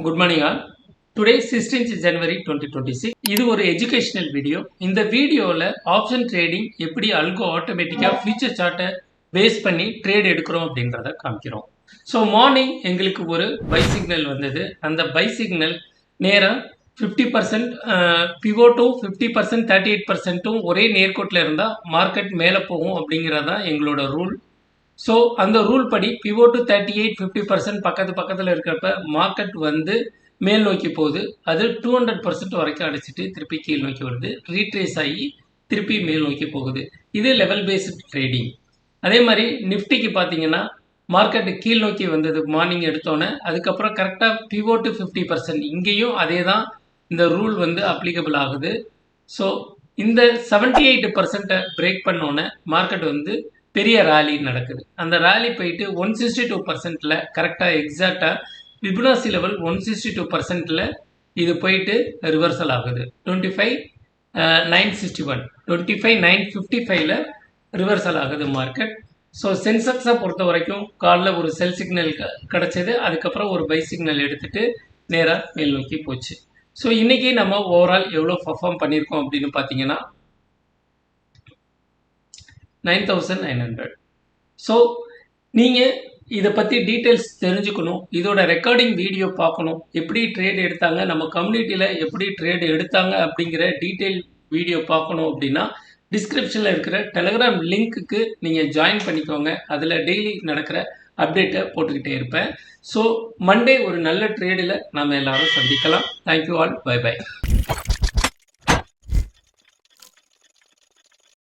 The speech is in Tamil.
Good morning all. Today 16th January 2026. இது ஒரு எஜுகேஷனல் வீடியோ. இந்த வீடியோவில் ஆப்ஷன் ட்ரேடிங் எப்படி அல்கோ ஆட்டோமேட்டிக்காக ஃபியூச்சர் சார்ட்டை பேஸ் பண்ணி ட்ரேட் எடுக்கிறோம் அப்படின்றத காமிக்கிறோம். ஸோ மார்னிங் எங்களுக்கு ஒரு பை சிக்னல் வந்தது. அந்த பை சிக்னல் நேராக 50% பிவோட்டும் 50% 38%ம் ஒரே நேர்கோட்டில் இருந்தால் மார்க்கெட் மேலே போகும் அப்படிங்கிறதான் எங்களோட ரூல். ஸோ அந்த ரூல் படி பிவோட்டு 38-50% பக்கத்தில் இருக்கிறப்ப மார்க்கெட் வந்து மேல் நோக்கி போகுது. அது 200% வரைக்கும் அடிச்சுட்டு திருப்பி கீழ் நோக்கி வருது, ரீட்ரேஸ் ஆகி திருப்பி மேல் நோக்கி போகுது. இது லெவல் பேஸ்ட் ட்ரேடிங். அதே மாதிரி நிஃப்டிக்கு பார்த்தீங்கன்னா மார்க்கெட்டு கீழ் நோக்கி வந்தது மார்னிங் எடுத்தோன்னே. அதுக்கப்புறம் கரெக்டாக பிவோட்டு 50%, இங்கேயும் அதே தான் இந்த ரூல் வந்து அப்ளிகபிள் ஆகுது. ஸோ இந்த 78% பிரேக் பண்ணோன்னே மார்க்கெட் வந்து பெரிய ரேலி நடக்குது. அந்த ரேலி போயிட்டு 162%ல் கரெக்டாக எக்ஸாக்டாக ஃபிபனாசி லெவல் 162%ல் இது போயிட்டு ரிவர்சல் ஆகுது. 25,961 25,955ல் ரிவர்சல் ஆகுது மார்க்கெட். ஸோ சென்செக்ஸை பொறுத்த வரைக்கும் காலில் ஒரு செல் சிக்னல் கிடச்சிது, அதுக்கப்புறம் ஒரு பை சிக்னல் எடுத்துகிட்டு நேராக மேல் நோக்கி போச்சு. ஸோ இன்றைக்கி நம்ம ஓவரால் எவ்வளோ பர்ஃபார்ம் பண்ணியிருக்கோம் அப்படின்னு பார்த்தீங்கன்னா 9,900. ஸோ நீங்கள் இதை பற்றி டீட்டெயில்ஸ் தெரிஞ்சுக்கணும், இதோட ரெக்கார்டிங் வீடியோ பார்க்கணும், எப்படி ட்ரேட் எடுத்தாங்க, நம்ம கம்யூனிட்டியில் எப்படி ட்ரேட் எடுத்தாங்க அப்படிங்கிற டீட்டெயில் வீடியோ பார்க்கணும் அப்படின்னா டிஸ்கிரிப்ஷனில் இருக்கிற டெலகிராம் லிங்க்குக்கு நீங்கள் ஜாயின் பண்ணிக்கோங்க. அதில் டெய்லி நடக்கிற அப்டேட்டை போட்டுக்கிட்டே இருப்பேன். ஸோ மண்டே ஒரு நல்ல ட்ரேடில் நாம் எல்லாரும் சந்திக்கலாம். Thank you all. Bye by.